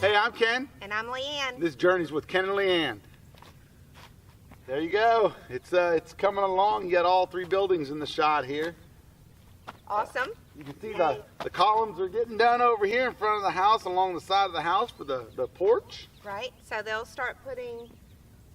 Hey, I'm Ken. And I'm Leanne. This journey's with Ken and Leanne. There you go. It's coming along. You got all three buildings in the shot here. Awesome. You can see the columns are getting done over here in front of the house, along the side of the house for the porch. Right. So they'll start putting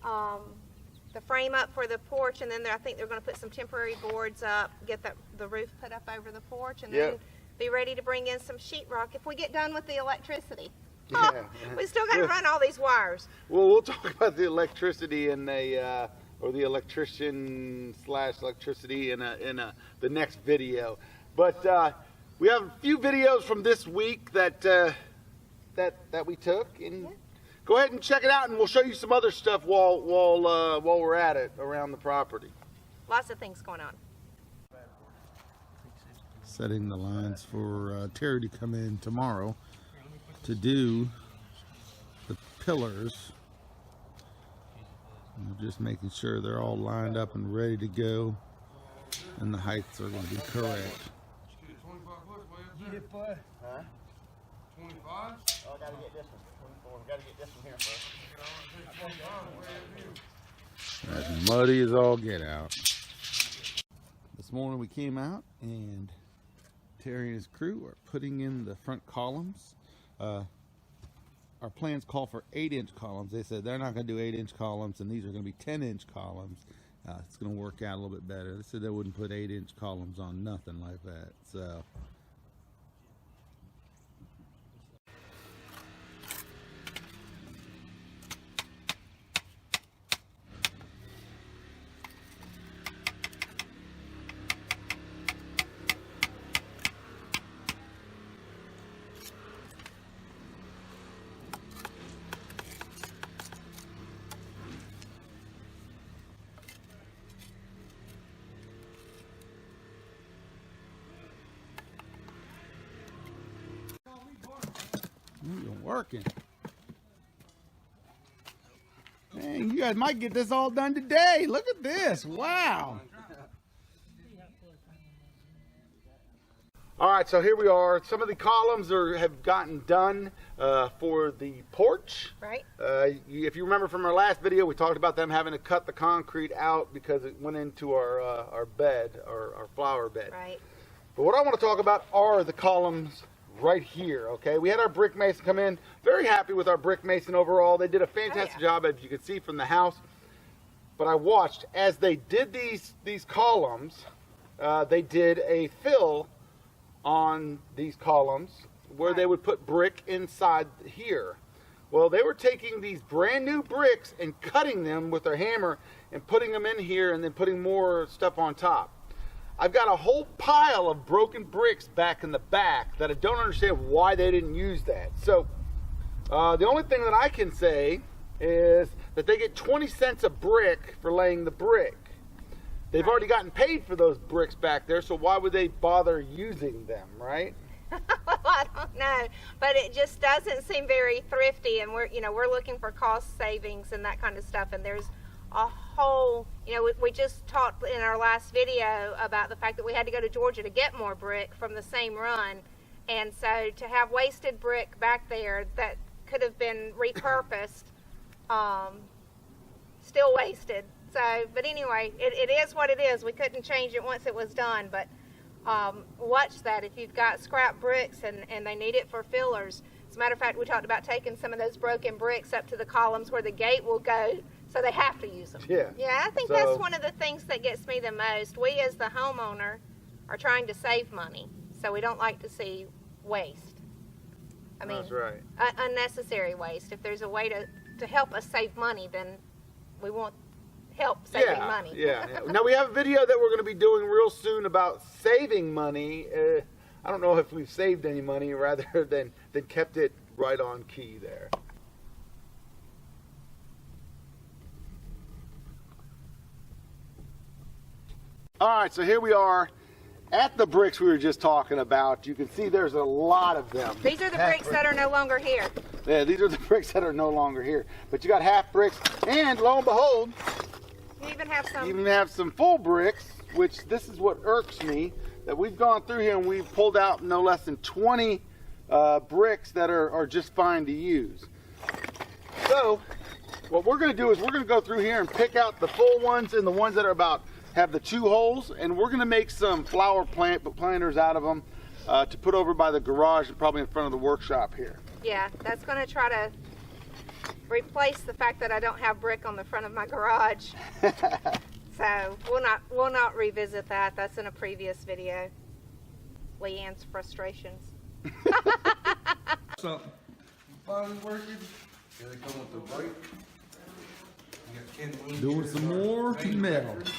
the frame up for the porch, and then I think they're going to put some temporary boards up, get the roof put up over the porch, and then be ready to bring in some sheetrock if we get done with the electricity. Yeah. We still got to run all these wires. Well, we'll talk about the electricity and or the electrician / electricity in the next video. But we have a few videos from this week that we took, and go ahead and check it out, and we'll show you some other stuff while we're at it around the property. Lots of things going on. Setting the lines for Terry to come in tomorrow to do the pillars. And just making sure they're all lined up and ready to go, and the heights are going to be correct. Huh? 25? Oh, I gotta get this one. 24. We gotta get this one here first. As muddy as all get out. This morning we came out and Terry and his crew are putting in the front columns. Our plans call for 8-inch columns. They said they're not going to do 8-inch columns, and these are going to be 10-inch columns. It's going to work out a little bit better. They said they wouldn't put 8-inch columns on nothing like that. So. You're working. Man, you guys might get this all done today. Look at this. Wow. All right, so here we are. Some of the columns have gotten done for the porch. Right. If you remember from our last video, we talked about them having to cut the concrete out because it went into our bed, our flower bed. Right. But what I want to talk about are the columns right here, okay? We had our brick mason come in. Very happy with our brick mason overall. They did a fantastic job, as you can see from the house. But I watched as they did these columns. They did a fill on these columns where they would put brick inside here. Well, they were taking these brand new bricks and cutting them with their hammer and putting them in here and then putting more stuff on top. I've got a whole pile of broken bricks back in the back that I don't understand why they didn't use that. So the only thing that I can say is that they get 20 cents a brick for laying the brick. They've already gotten paid for those bricks back there, so why would they bother using them, right? Well, I don't know, but it just doesn't seem very thrifty, and we're looking for cost savings and that kind of stuff, and there's a whole, we just talked in our last video about the fact that we had to go to Georgia to get more brick from the same run, and so to have wasted brick back there that could have been repurposed, still wasted. So, but anyway, it is what it is. We couldn't change it once it was done, but watch that if you've got scrap bricks and they need it for fillers. As a matter of fact, we talked about taking some of those broken bricks up to the columns where the gate will go, so they have to use them. Yeah, I think that's one of the things that gets me the most. We as the homeowner are trying to save money, so we don't like to see waste. I mean, that's right. Unnecessary waste. If there's a way to help us save money, then we want help saving money. Yeah. Now we have a video that we're going to be doing real soon about saving money. I don't know if we've saved any money rather than kept it right on key there. All right, so here we are at the bricks we were just talking about. You can see there's a lot of them. These are the bricks that are no longer here. Yeah, these are the bricks that are no longer here. But you got half bricks, and lo and behold, You even have some. you even have some full bricks, which this is what irks me, that we've gone through here and we've pulled out no less than 20 bricks that are just fine to use. So what we're going to do is we're going to go through here and pick out the full ones and the ones that are have the 2 holes, and we're going to make some flower planters out of them to put over by the garage and probably in front of the workshop here. Yeah, that's going to try to replace the fact that I don't have brick on the front of my garage. So we'll not revisit that. That's in a previous video. Leanne's frustrations. So, finally working. Here they come with the brake. You got Ken Williams Doing here, some our more main metal. director.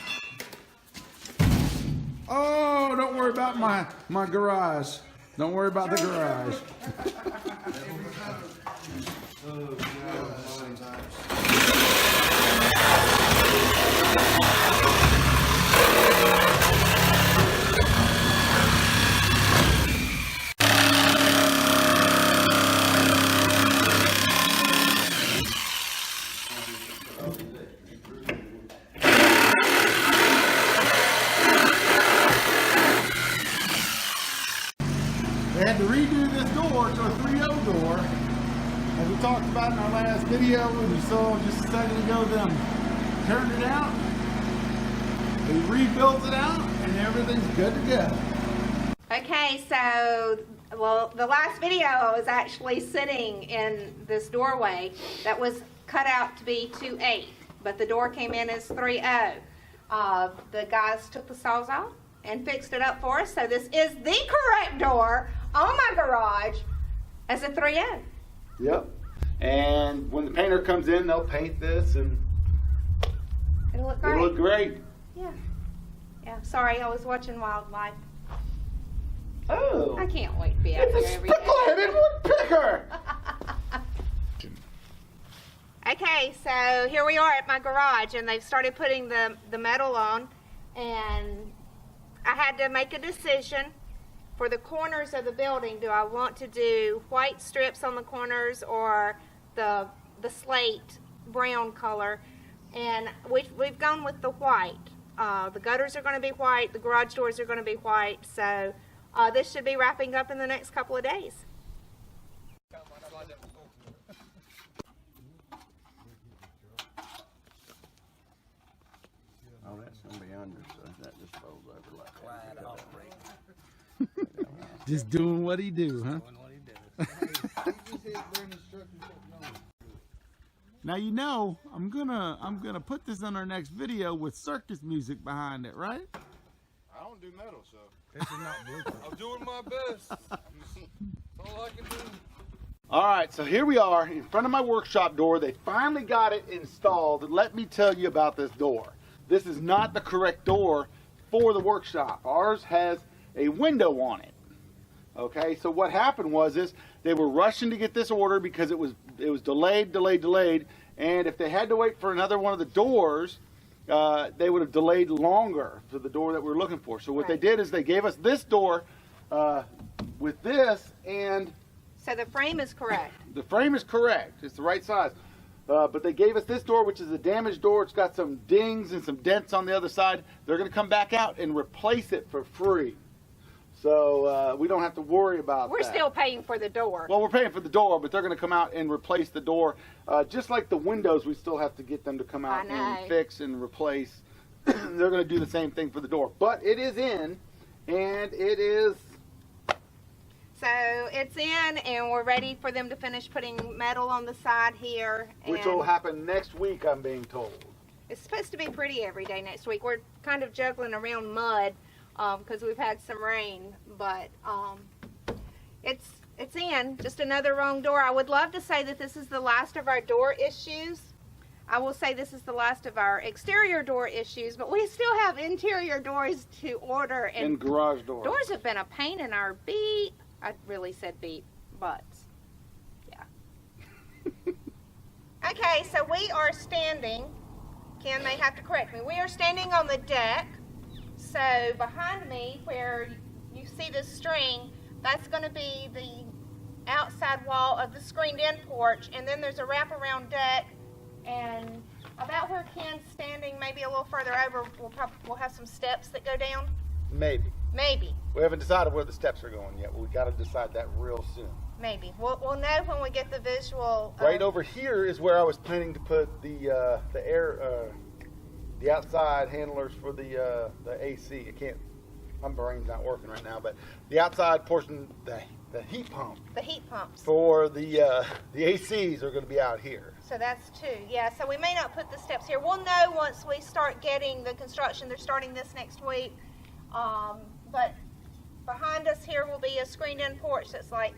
Oh, don't worry about my garage. Don't worry about the garage. Oh, God, sometimes. They had to redo this door to a 3.0 door. As we talked about in our last video, and you saw just a second ago them turned it out. They rebuilt it out, and everything's good to go. Okay, so, well, the last video I was actually sitting in this doorway that was cut out to be 2.8, but the door came in as 3.0. The guys took the saws off and fixed it up for us, so this is the correct door on my garage as a 3.0. Yep. And when the painter comes in, they'll paint this and It'll look great. it'll look great. Yeah. Yeah, sorry, I was watching wildlife. Oh. I can't wait to be out It's here a every day. spickle-headed woodpecker. Okay, so here we are at my garage, and they've started putting the metal on, and I had to make a decision for the corners of the building. Do I want to do white strips on the corners or the slate brown color? And we've gone with the white. The gutters are going to be white, the garage doors are going to be white, so this should be wrapping up in the next couple of days. Oh, that's gonna be under, so that just folds over like that. Just doing what he do, huh? Now you know I'm gonna put this on our next video with circus music behind it, right? I don't do metal, so This is not Bluetooth. I'm doing my best. That's all I can do. All right, so here we are in front of my workshop door. They finally got it installed. Let me tell you about this door. This is not the correct door for the workshop. Ours has a window on it. Okay, so what happened was they were rushing to get this order because it was delayed, and if they had to wait for another one of the doors, they would have delayed longer for the door that we were looking for. So what they did is they gave us this door with this, and So the frame is correct. the frame is correct. It's the right size. But they gave us this door, which is a damaged door. It's got some dings and some dents on the other side. They're going to come back out and replace it for free. So we don't have to worry about We're that. still paying for the door. Well, we're paying for the door, but they're going to come out and replace the door. Just like the windows, we still have to get them to come out I know. and fix and replace. They're going to do the same thing for the door. But it is in, and it is... So it's in, and we're ready for them to finish putting metal on the side here. Which and will happen next week, I'm being told. It's supposed to be pretty every day next week. We're kind of juggling around mud because we've had some rain, but it's in. Just another wrong door. I would love to say that this is the last of our door issues. I will say this is the last of our exterior door issues, but we still have interior doors to order. And garage doors. Doors have been a pain in our beat. I really said beat, butts. Yeah. Okay, so we are standing. Ken may have to correct me. We are standing on the deck. So behind me, where you see the string, that's going to be the outside wall of the screened-in porch, and then there's a wraparound deck. And about where Ken's standing, maybe a little further over, we'll have some steps that go down. Maybe. Maybe. We haven't decided where the steps are going yet. We got to decide that real soon. Maybe. We'll know when we get the visual. Right over here is where I was planning to put the outside handlers for the AC. I can't. My brain's not working right now, but the outside portion, the heat pump. The heat pumps. For the ACs are going to be out here. So that's 2. Yeah, so we may not put the steps here. We'll know once we start getting the construction. They're starting this next week. But behind us here will be a screened-in porch that's like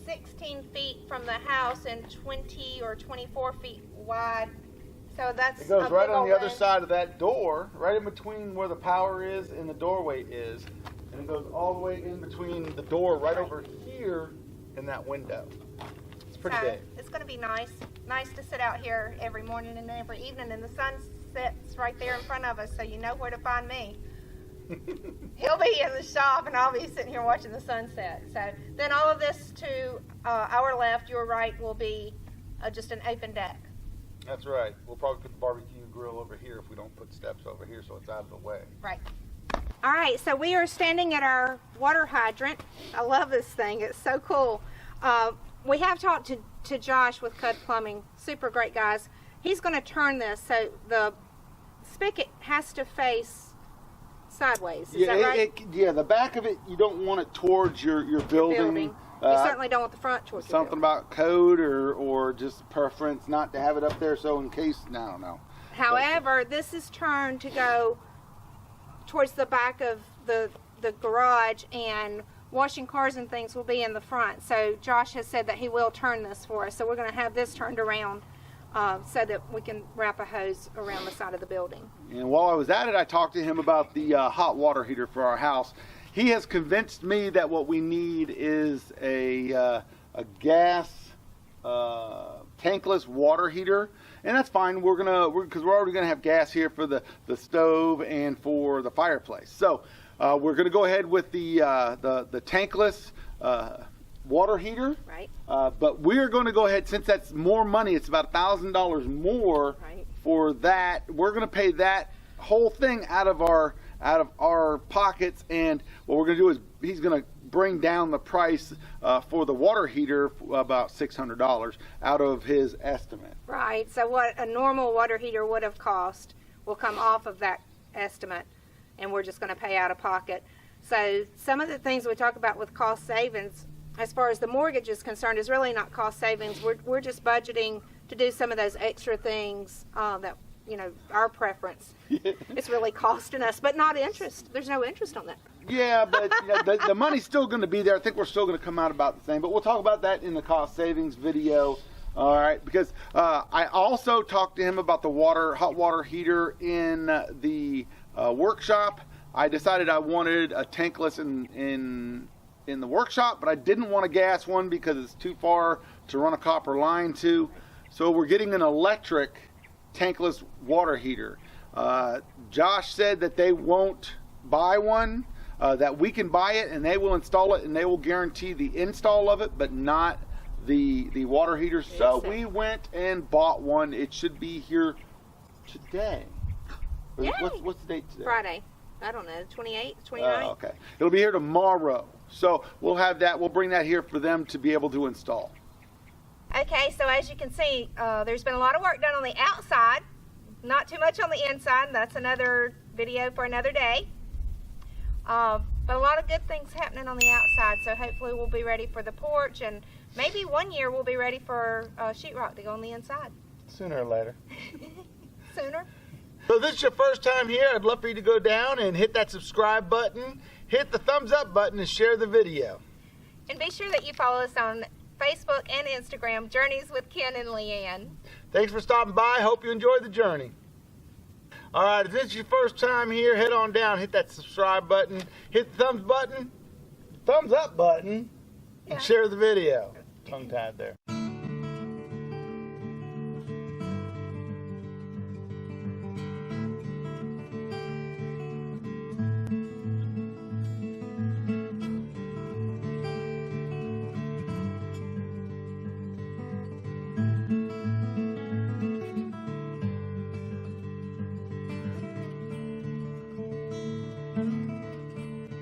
16 feet from the house and 20 or 24 feet wide. So that's It goes right on the other room. side of that door, right in between where the power is and the doorway is. And it goes all the way in between the door right over here in that window. It's pretty big. It's going to be nice. Nice to sit out here every morning and every evening, and the sun sets right there in front of us, so you know where to find me. He'll be in the shop, and I'll be sitting here watching the sunset. So then all of this to our left, your right, will be just an open deck. That's right. We'll probably put the barbecue grill over here if we don't put steps over here so it's out of the way. Right. All right, so we are standing at our water hydrant. I love this thing. It's so cool. We have talked to Josh with Cud Plumbing. Super great guys. He's going to turn this so the spigot has to face sideways. Is that right? Yeah, the back of it, you don't want it towards your building. You certainly don't want the front towards your Something building. about code or just preference not to have it up there so in case, I don't know. However, this is turned to go towards the back of the garage, and washing cars and things will be in the front. So Josh has said that he will turn this for us. So we're going to have this turned around so that we can wrap a hose around the side of the building. And while I was at it, I talked to him about the hot water heater for our house. He has convinced me that what we need is a gas tankless water heater, and that's fine. Because we're already gonna have gas here for the stove and for the fireplace. So we're gonna go ahead with the tankless water heater. Right. But we're going to go ahead, since that's more money. It's about $1,000 more Right. for that. We're going to pay that whole thing out of our pockets, and what we're going to do is he's going to bring down the price for the water heater about $600 out of his estimate. Right. So what a normal water heater would have cost will come off of that estimate, and we're just going to pay out of pocket. So some of the things we talk about with cost savings, as far as the mortgage is concerned, is really not cost savings. We're just budgeting to do some of those extra things that, our preference. It's really costing us, but not interest. There's no interest on that. Yeah, but the money's still going to be there. I think we're still going to come out about the same, but we'll talk about that in the cost savings video. All right, because I also talked to him about the hot water heater in the workshop. I decided I wanted a tankless in the workshop, but I didn't want a gas one because it's too far to run a copper line to. So we're getting an electric tankless water heater. Josh said that they won't buy one, that we can buy it and they will install it and they will guarantee the install of it, but not the water heater. So we went and bought one. It should be here today. Yay. What's the date today? Friday. I don't know, 28th, 29th? Okay. It'll be here tomorrow. So we'll have that. We'll bring that here for them to be able to install. Okay, so as you can see, there's been a lot of work done on the outside, not too much on the inside. That's another video for another day. But a lot of good things happening on the outside, so hopefully we'll be ready for the porch, and maybe one year we'll be ready for sheetrock to go on the inside. Sooner or later. Sooner? So if this is your first time here, I'd love for you to go down and hit that subscribe button, hit the thumbs up button, and share the video. And be sure that you follow us on Facebook and Instagram, Journeys with Ken and Leanne. Thanks for stopping by. Hope you enjoyed the journey. All right, if this is your first time here, head on down, hit that subscribe button, hit the thumbs up button, Yeah. and share the video. Tongue-tied there.